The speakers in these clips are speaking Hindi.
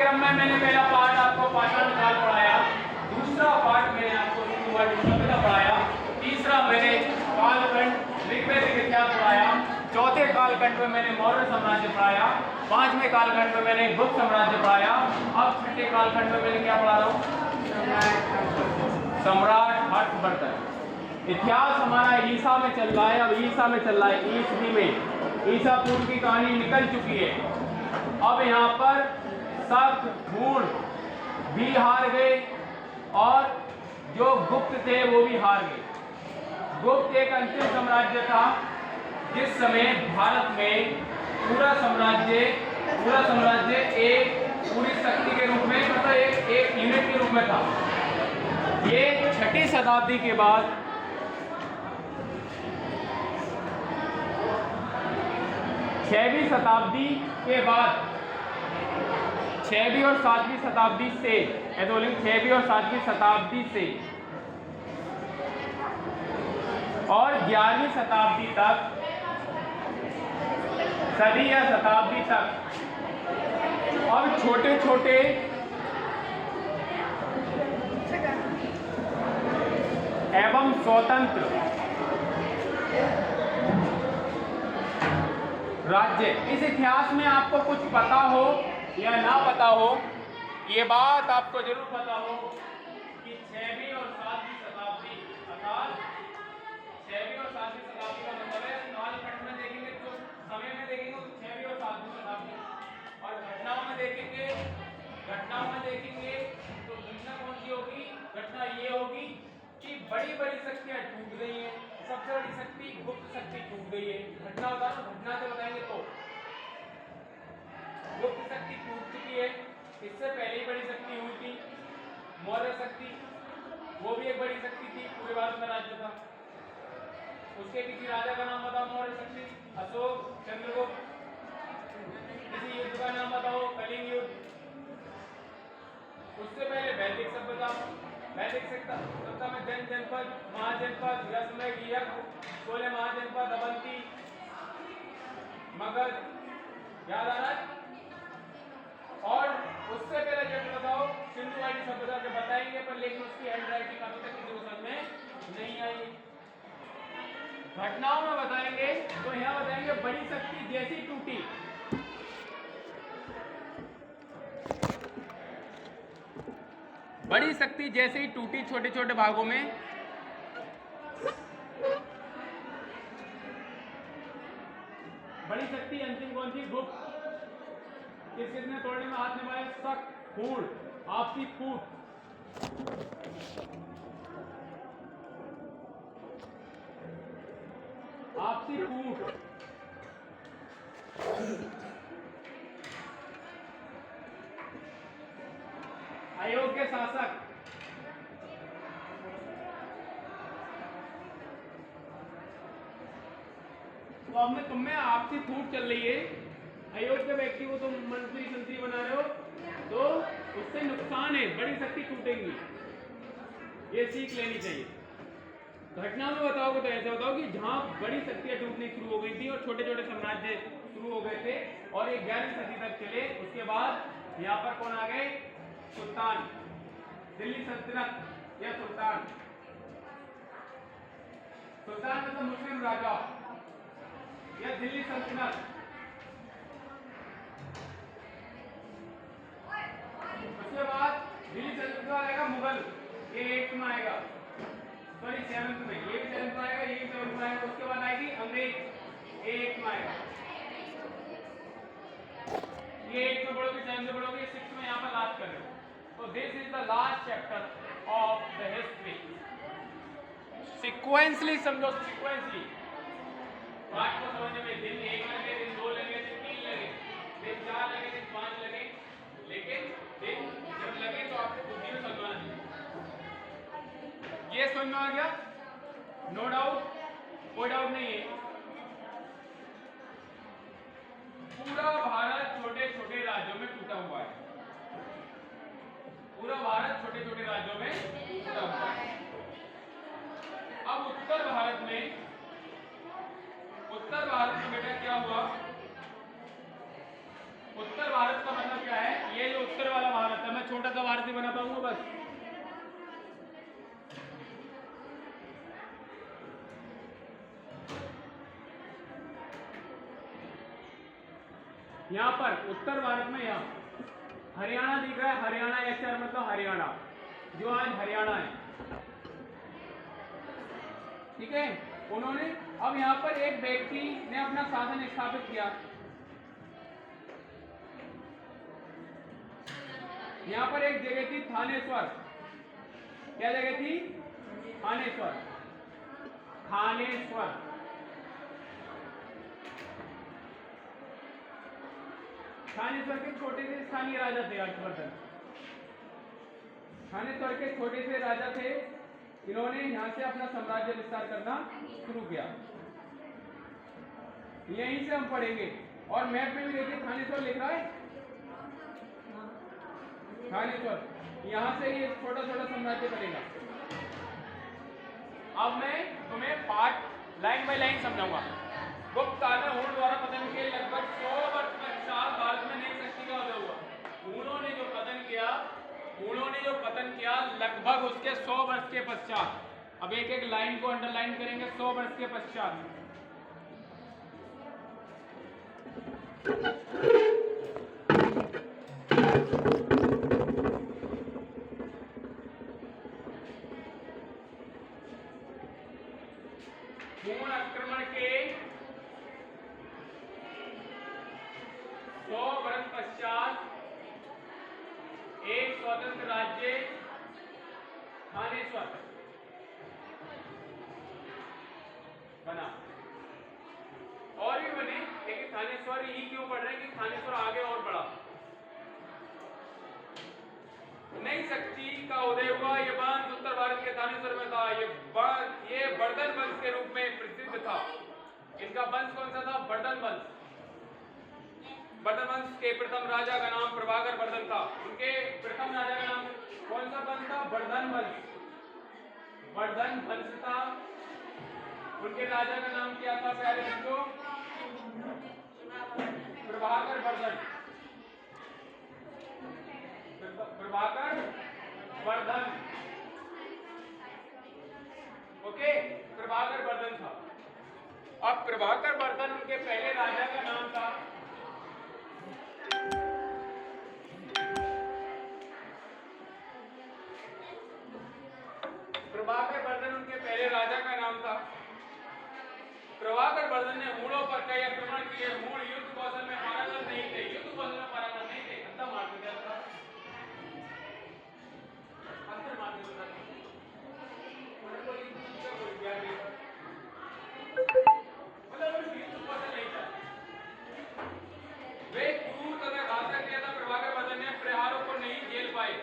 पाठ्यक्रम में मैंने पहला पार्ट आपको पाषाण काल पढ़ाया, दूसरा पार्ट मैंने आपको सभ्यता पढ़ाया, तीसरा मैंने कालखंड ऋग्वैदिक इतिहास पढ़ाया, चौथे कालखंड में मैंने मौर्य साम्राज्य पढ़ाया, पांचवें कालखंड में मैंने गुप्त साम्राज्य पढ़ाया। अब छठे कालखंड में मैंने क्या पढ़ा रहा हूँ? सम्राट हर्षवर्धन। इतिहास हमारा ईसा में चल रहा है, अब ईसा में चल रहा है, ईसवी में ईसा पूर्व की कहानी निकल चुकी है। अब यहाँ पर शक हूण भी हार गए और जो गुप्त थे वो भी हार गए। गुप्त एक अंतिम साम्राज्य था जिस समय भारत में पूरा साम्राज्य एक पूरी शक्ति के रूप में, मतलब एक यूनिट के रूप में था। ये छठी शताब्दी के बाद 6वीं शताब्दी के बाद 6वीं और 7वीं शताब्दी से, ऐसे बोलेंगे 6वीं और 7वीं शताब्दी से और 11वीं शताब्दी तक, सदी या शताब्दी तक, और छोटे छोटे एवं स्वतंत्र राज्य। इस इतिहास में आपको कुछ पता हो या ना पता हो, ये बात आपको जरूर पता हो कि 6वीं और 7वीं शताब्दी, अर्थात 6वीं और 7वीं शताब्दी का मतलब है कालखंड में देखेंगे तो समय में देखेंगे तो 6वीं और 7वीं शताब्दी, और घटनाओं में देखेंगे तो घटना कौन सी होगी? घटना ये होगी कि बड़ी बड़ी शक्तियां टूट गई हैं। सबसे बड़ी शक्ति गुप्त शक्ति टूट गई है। घटना से बताएंगे तो गुप्त शक्ति टूट चुकी है। इससे पहले ही बड़ी शक्ति हुई थी मौर्य शक्ति, वो भी एक बड़ी शक्ति थी, पूरे भारत में राज्य था। उसके किसी राजा का नाम बताओ मौर्य शक्ति? अशोक, चंद्रगुप्त। किसी युद्ध का नाम बताओ? कलिंग युद्ध। उससे पहले वैदिक सभ्यता में जनपद, महाजनपद, रसमय, यज्ञ, 16 महाजनपद, अवंती, मगध, याद आ रहा है? और उससे पहले जब बताओ सिंधु घाटी सभ्यता के बताएंगे, पर लेकिन उसकी हैंड राइटिंग अभी तक किसी को समझ में नहीं आई। घटनाओं में बताएंगे तो यहाँ बताएंगे बड़ी शक्ति जैसी टूटी, बड़ी शक्ति जैसे ही टूटी छोटे छोटे भागों में, बड़ी शक्ति अंतिम कौन थी? गुप्त। किसने तोड़ने में हाथ निभाए? शक, हूण, आपसी फूट। आपसी फूट। अयोग्य शासक, तो अब में तुम्हें आपसी फूट चल रही है, अयोग्य व्यक्ति को तुम मंत्री संतरी बना रहे हो तो उससे नुकसान है, बड़ी शक्ति टूटेंगी, ये सीख लेनी चाहिए। घटना में बताओगे तो ऐसे बताओ कि जहां बड़ी शक्तियां टूटनी शुरू हो गई थी और छोटे छोटे साम्राज्य शुरू हो गए थे और ये 11वीं सदी तक चले। उसके बाद यहाँ पर कौन आ गए? सुल्तान, दिल्ली सल्तनत या सुल्तान। सुल्तान मतलब मुस्लिम राजा या दिल्ली सल्तनत। उसके बाद दिल्ली सल्तनत आएगा मुगल, ये 8th में आएगा, सॉरी 7th में, ये भी 7th में आएगा, ये भी 7th में आएगा। उसके बाद आएगी अंग्रेज, ये 8th में आएगा। ये 8th में पढ़ोगे, 7th में पढ़ोगे, 6th में यहाँ पर लास्ट कर रहे हो। तो this is the last chapter of the history. Sequentially समझो, सीक्वेंसली पाठ को समझने में दिन 1 लगे, दिन 2 लगे, दिन 3 लगे, दिन 4 लगे, दिन 5 लगे, लेकिन दिन जब लगे तो आपको बुद्धि में समझना चाहिए। ये समझ में आ गया? नो डाउट, कोई डाउट नहीं है। पूरा भारत छोटे छोटे राज्यों में टूटा हुआ है, पूरा भारत छोटे छोटे राज्यों में टूटा हुआ है। अब उत्तर भारत में बेटा क्या हुआ? उत्तर भारत का मतलब क्या है? ये जो उत्तर वाला मैं छोटा सा भारत नहीं बना पाऊंगा बस। यहाँ पर उत्तर भारत में यहाँ हरियाणा दिख रहा है, हरियाणा एचआर मतलब हरियाणा, जो आज हरियाणा है, ठीक है। उन्होंने अब यहाँ पर एक व्यक्ति ने अपना शासन स्थापित किया। यहाँ पर एक जगह थी थानेश्वर, क्या जगह थी? थानेश्वर, थानेश्वर। थानेश्वर के छोटे से स्थानीय राजा थे हर्षवर्धन। थानेश्वर के छोटे से राजा थे, इन्होंने यहाँ से अपना साम्राज्य विस्तार करना शुरू किया। यहीं से हम पढ़ेंगे और मैप में भी देखिए थानेश्वर लिख रहा है, थानेश्वर। यहाँ से ये छोटा छोटा साम्राज्य करेगा। अब मैं तुम्हें पार्ट लाइन बाय लाइन समझाऊंगा। गुप्त काल में हुण द्वारा पतन के लगभग 100 वर्ष पश्चात भारत में नई शक्ति का उदय हुआ। हुणों ने जो पतन किया लगभग उसके 100 वर्ष के पश्चात। अब एक एक लाइन को अंडरलाइन करेंगे। 100 वर्ष के पश्चात हुण आक्रमण के 100 वर्ष पश्चात एक स्वतंत्र राज्य थानेश्वर बना। और भी बने, लेकिन थानेश्वर ही क्यों बढ़ रहे हैं कि थानेश्वर आगे और बढ़ा। नई शक्ति का उदय हुआ। ये वंश उत्तर भारत के थानेश्वर में था। ये बर्धन वंश के रूप में प्रसिद्ध था। इनका वंश कौन सा था? बर्धन वंश। बर्धन वंश के प्रथम राजा का नाम प्रभाकर बर्धन था। उनके प्रथम राजा का नाम कौन सा वंश था? बर्धन वंश। बर्धन वंश था। उनके राजा का नाम क्या था प्यारे बच्चों? प्रभाकर बर्धन। प्रभाकर बर्धन, ओके, प्रभाकर बर्धन था। अब प्रभाकर बर्धन उनके पहले राजा का नाम था। प्रभाकर बर्धन उनके पहले राजा का नाम था। प्रभाकर बर्धन ने हुणों पर कई आक्रमण किए। हुण युद्ध कौशल में पारंगत नहीं थे, खत्ता मारते थे, अंतर मारते थे। मतलब युद्ध कौशल नहीं था। वे क्रूर तथा घातक नेता प्रभाकर बर्धन ने प्रहारों को नहीं झेल पाए।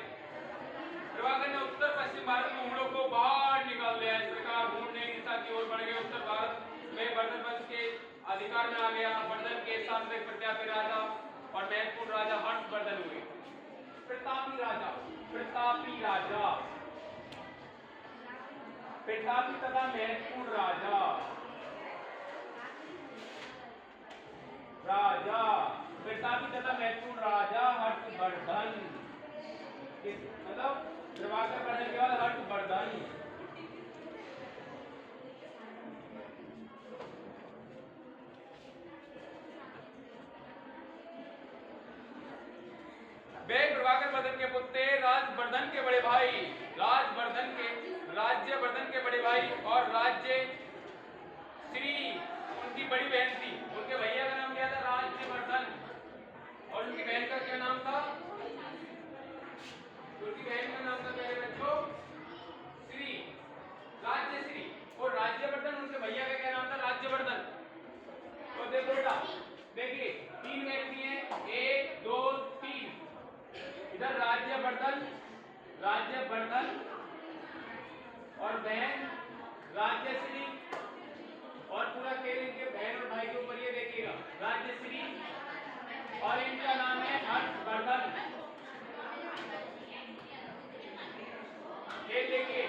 प्रभाकर ने उत्तर पश्चिम भारत में हुणों को बाहर निकाल दिया। इस प्रकार हुण नई दिशा की ओर बढ़ गए। उत्तर भारत में बर्धन वंश के अधिकार में आ गया। बर्धन के साथ प्रतापी राजा और महत्वपूर्ण राजा हर्षवर्धन हुए। प्रतापी राजा, प्रतापी राजा, प्रतापी तथा महत्वपूर्ण राजा, राजा प्रतापी तथा महत्वपूर्ण राजा हर्षवर्धन। मतलब प्रभाकर बर्धन के बाद हर्षवर्धन। वे प्रभाकर बर्धन के पुत्र राजवर्धन के बड़े भाई, राज्यवर्धन के बड़े भाई और राज्य श्री उनकी बड़ी बहन थी। उनके भैया का नाम क्या था? राज्यवर्धन। और उनकी बहन का क्या नाम था? उनकी बहन का नाम था मेरे बच्चों श्री, राज्यश्री। और राज्यवर्धन उनके भैया का क्या नाम था? राज्यवर्धन। और देखो बेटा, देखिए तीन व्यक्ति हैं, 1 2 3। इधर राज्यवर्धन, राज्यवर्धन और बहन राज्यश्री, और पूरा खेल इनके बहन और भाई के ऊपर ये देखिएगा, राज्यश्री, और इनका नाम है हर्षवर्धन। ये देखिए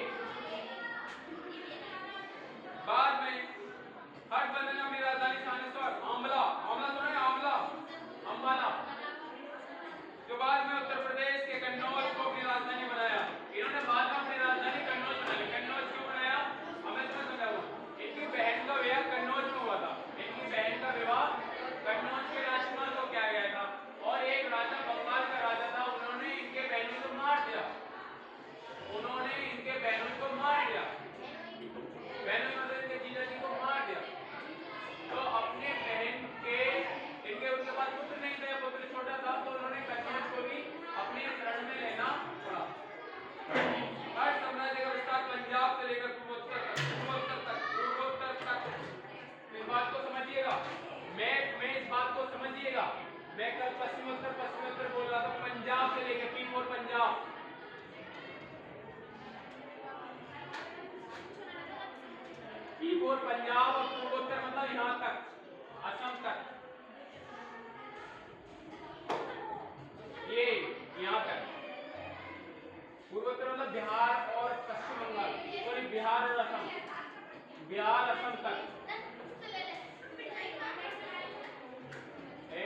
बाद में हर्षवर्धन ने अपनी राजधानी थानेश्वर आंवला, आंवला सुना है? आंवला, अंबाला, जो बाद में उत्तर प्रदेश के कन्नौज और पंजाब और पूर्वोत्तर मतलब यहाँ तक, असम तक, ये यहाँ तक। पूर्वोत्तर मतलब बिहार और पश्चिम बंगाल, सॉरी बिहार और असम, बिहार असम तक।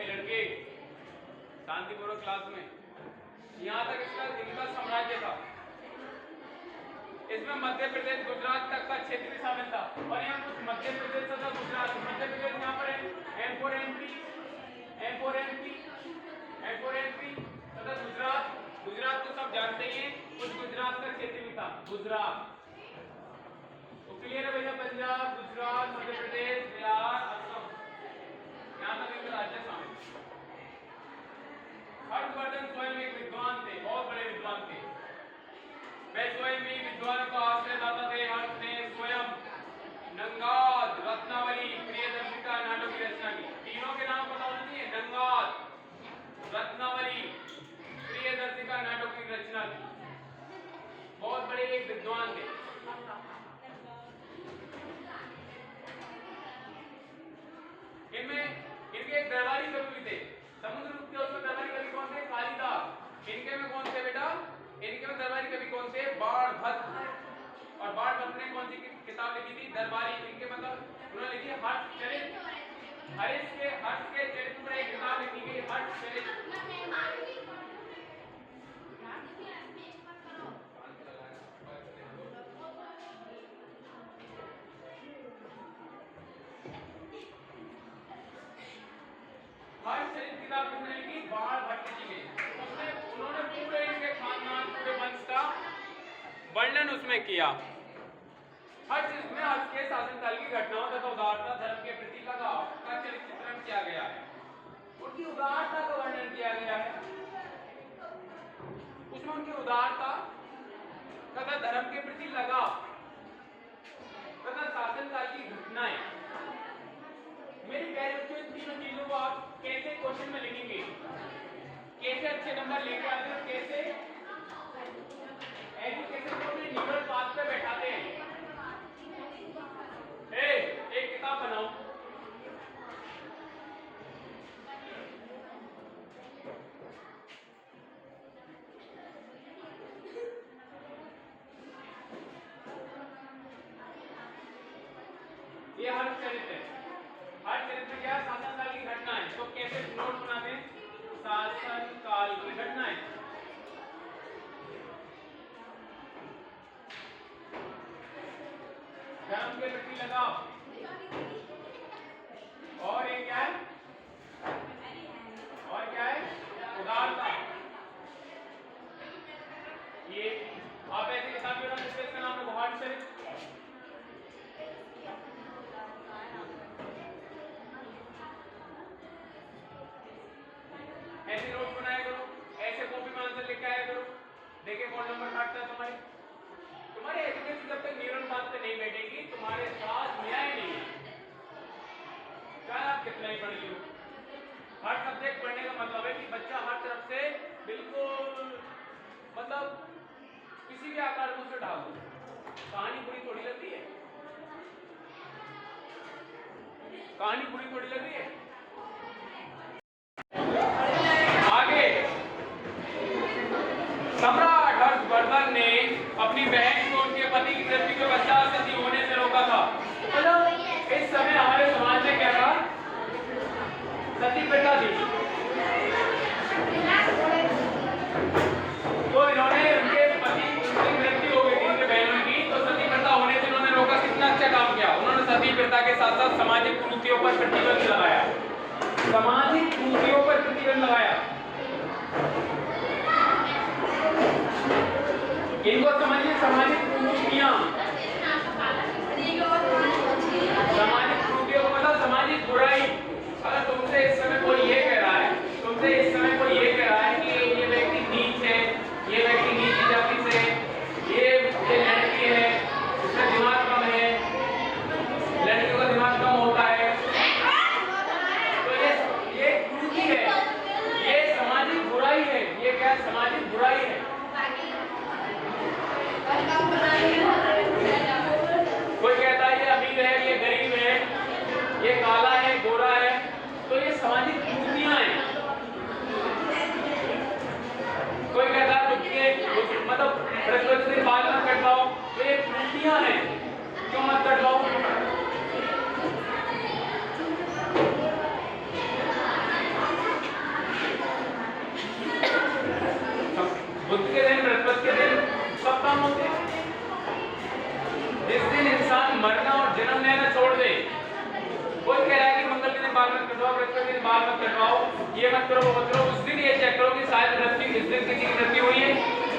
लड़के शांतिपूर्वक क्लास में, यहाँ तक इनका साम्राज्य था। इसमें मध्य प्रदेश गुजरात तक का क्षेत्र भी शामिल था। और यहाँ कुछ मध्य प्रदेश तथा गुजरात, मध्य प्रदेश यहाँ पर है M4 MP तथा गुजरात, गुजरात तो सब जानते ही हैं, कुछ गुजरात का क्षेत्र भी था गुजरात। तो क्लियर है भैया, पंजाब, गुजरात, मध्य प्रदेश, बिहार, असम, यहाँ तक इनके राज्य शामिल। हर्षवर्धन स्वयं एक विद्वान थे, बहुत बड़े विद्वान थे। वे स्वयं भी विद्वानों का आश्रयदाता थे। हर्ष ने स्वयं नंगाद, रत्नावली, प्रियदर्शिका नाटक की रचना की। तीनों के नाम पता होना चाहिए, नंगाद, रत्नावली, प्रियदर्शिका नाटक की रचना की। बहुत बड़े एक विद्वान थे। इनमें इनके एक दरबारी कवि भी थे, समुद्रगुप्त के उसमें दरबारी कवि कौन थे? कालिदास। इनके में कौन थे बेटा? इनके में दरबारी कवि कौन थे? बाणभट्ट। और बाणभट्ट ने कौन सी किताब लिखी थी? दरबारी। इनके मतलब उन्होंने लिखी हर्षचरित। हर्ष के चरित्र पर एक किताब लिखी गई, हर्षचरित। हर्षचरित किताब किसने लिखी? बाणभट्ट जी ने। उन्होंने पूरे इनके खानदान, पूरे वंश का वर्णन उसमें किया। हर चीज में हर्ष के शासनकाल की घटनाओं तथा उदारता, धर्म के प्रति लगाव का चित्रण किया गया है। उनकी उदारता का वर्णन किया गया है, उसमें उनकी उदारता तथा धर्म के प्रति लगाव तथा शासनकाल की घटनाएं। मेरी प्यारे बच्चों, इन तीनों चीजों को आप कैसे क्वेश्चन में लिखेंगे, कैसे अच्छे नंबर लेके आते हैं, कैसे एजुकेशन को अपने न्यूरल पाथ पे बैठाते हैं। एक किताब बनाओ, ये हर्षचरित है। हर्षचरित में क्या? शासनकाल की घटनाएं। तो कैसे नोट बनाते हैं? शासनकाल की घटनाएं। धर्म के प्रति लगाव, और एक क्या है? और क्या है? उदारता। ये आप ऐसी किताब भी जिसमें इसका नाम है हर्षचरित। ऐसे नोट बनाया करो, ऐसे कॉपी में आंसर लिख के आया करो। देखिए कौन नंबर काटता है तुम्हारे एजुकेशन जब तक न्यूरल पाथ पे नहीं बैठेगी, तुम्हारे साथ न्याय नहीं है, चाहे आप कितना ही पढ़ लो। हर सब्जेक्ट पढ़ने का मतलब है कि बच्चा हर तरफ से बिल्कुल मतलब किसी भी आकार में उसे ढाल दो। कहानी बुरी थोड़ी लगती है, कहानी बुरी थोड़ी लग रही है। आगे सम्राट हर्षवर्धन ने अपनी बहन को उनके पति की मृत्यु के पश्चात सती होने से रोका था। मतलब इस समय हमारे समाज में क्या था? सती प्रथा थी। तो इन्होंने उनके पति की मृत्यु हो गई थी, उनके बहनों की, तो सती प्रथा होने से इन्होंने रोका। कितना अच्छा काम किया उन्होंने। सती प्रथा के साथ साथ सामाजिक कुरीतियों पर प्रतिबंध लगाया। सामाजिक कुरीतियों पर प्रतिबंध लगाया। इनको समझिए, सामाजिक कुरीतियां, सामाजिक कुरीतियों का मतलब सामाजिक बुराई। अगर तुमसे इस समय कोई ये कह रहा है, तुमसे इस समय कोई ये कह रहा है कि ये व्यक्ति नीच है, ये व्यक्ति नीची जाति से, ये लड़की है, इसका दिमाग कम है, लड़कियों का दिमाग कम होता है, तो ये कुरीति है, ये सामाजिक बुराई है। ये क्या है? सामाजिक बुराई है। कोई कहता है ये अमीर है, ये से बाल मत कटवाओ, ये मत करो, वो मत करो। उस दिन ये चेक करो कि शायद मृत्यु, इस दिन किसी की मृत्यु हुई है,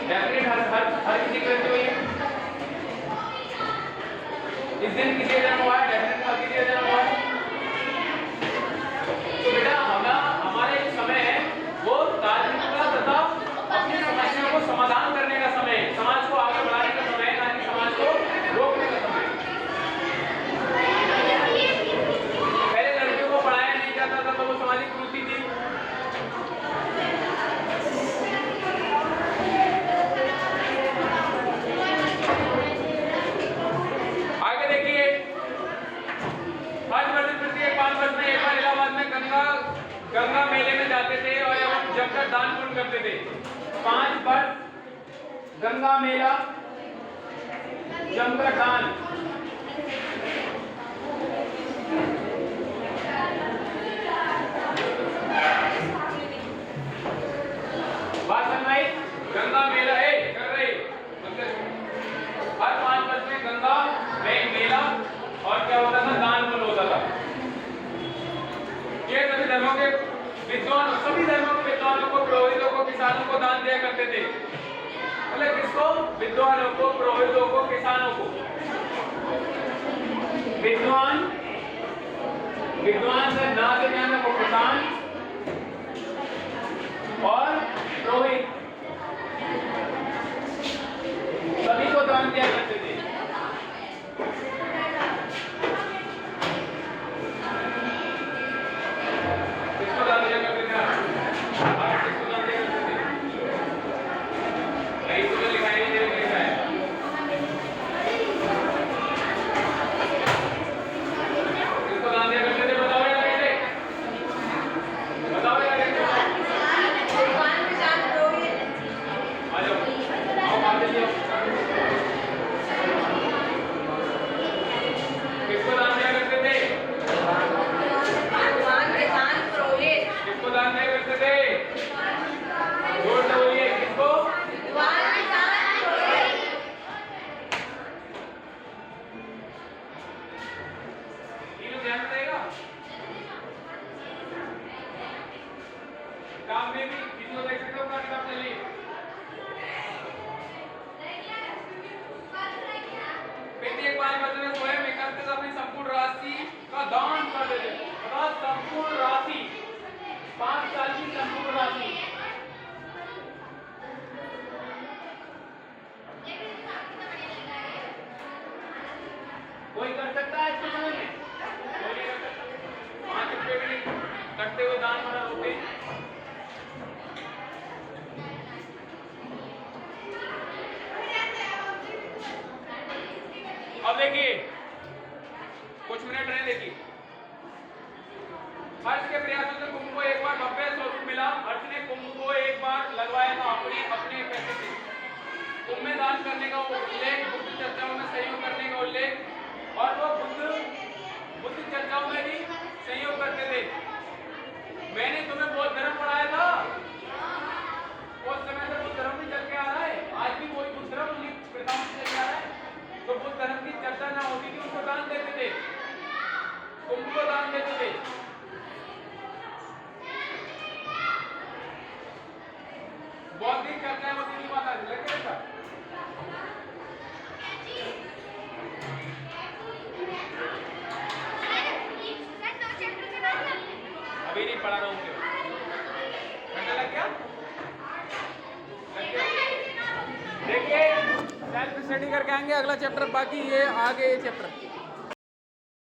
डेफिनेट हर किसी की मृत्यु हुई है। इस दिन किसी का जन्म हुआ है, डेफिनेट हर किसी का जन्म हुआ है। तो बेटा हमारे समय है वो तार्किकता तथा अपनी समस्याओं को समाधान करने का समय है, समाज को आगे बढ़ाने का समय है, ना कि समाज को रोकने का समय है। पहले लड़कियों को पढ़ाया नहीं जाता था तो वो सामाजिक कुरीति थी। आगे देखिए, 5 वर्ष में एक बार इलाहाबाद में गंगा मेले में जाते थे और एवं जमकर दान पुण्य करते थे। 5 वर्ष गंगा मेला, जमकर दान। बात समझाई, गंगा मेला है कर रहे हर 5 वर्ष में गंगा में एक मेला और क्या होता था, दान पुण्य होता था। ये सभी धर्मों के विद्वान, सभी धर्मों के विद्वानों को, पुरोहितों को, किसानों को दान दिया करते थे। मतलब किसको? विद्वानों को, पुरोहितों को, किसानों को। विद्वान से ना से ज्ञान को किसान और पुरोहित, सभी को दान दिया करते थे। किसको दान दिया करते थे? किसको दान दिया करते थे? नहीं तो लिखा ही नहीं, लिखा है। किसको दान दिया करते थे? बताओ यार, कैसे बताओ यार, कैसे? आ जाओ, आओ बात लीजिए। किसको दान दिया करते थे? किसको दान दिया करते थे? जोर से बोलिए, किसको? तीनों ध्यान रहेगा। काम में भी किसी को देख सकते हो अपना किताब चलिए। प्रत्येक 5 वर्ष में स्वयं एकत्रित अपनी संपूर्ण राशि का दान कर देते। संपूर्ण राशि, 5 साल की संपूर्ण राशि। कोई कर सकता है इसको समझ में? कोई नहीं कर सकता। 5 रुपये भी नहीं करते हुए दान मना होते। अब देखिए, कुछ मिनट रहे, देखिए। हर्ष के प्रयासों से कुंभ को एक बार भव्य स्वरूप मिला। हर्ष ने कुंभ को एक बार लगवाया था अपने पैसे से। कुंभ में दान करने का उल्लेख, बुद्ध चर्चाओं में सहयोग करने का उल्लेख, और वो बुद्ध चर्चाओं में भी सहयोग करते थे। मैंने तुम्हें बौद्ध धर्म पढ़ाया था, उस समय से बुद्ध धर्म भी चल के आ रहा है, आज भी कोई बुद्ध धर्म उन्हीं प्रथाओं से चल के आ रहा है। तो बुद्ध धर्म की चर्चा ना होती थी, उनको दान देते थे, कुंभ को दान देते थे। बौद्धिक चर्चाएं होती थी, बात आज लगे था। अभी नहीं पढ़ा रहा हूँ, घंटा लग गया। देखिए, सेल्फ स्टडी करके आएंगे, अगला चैप्टर बाकी, ये आगे चैप्टर।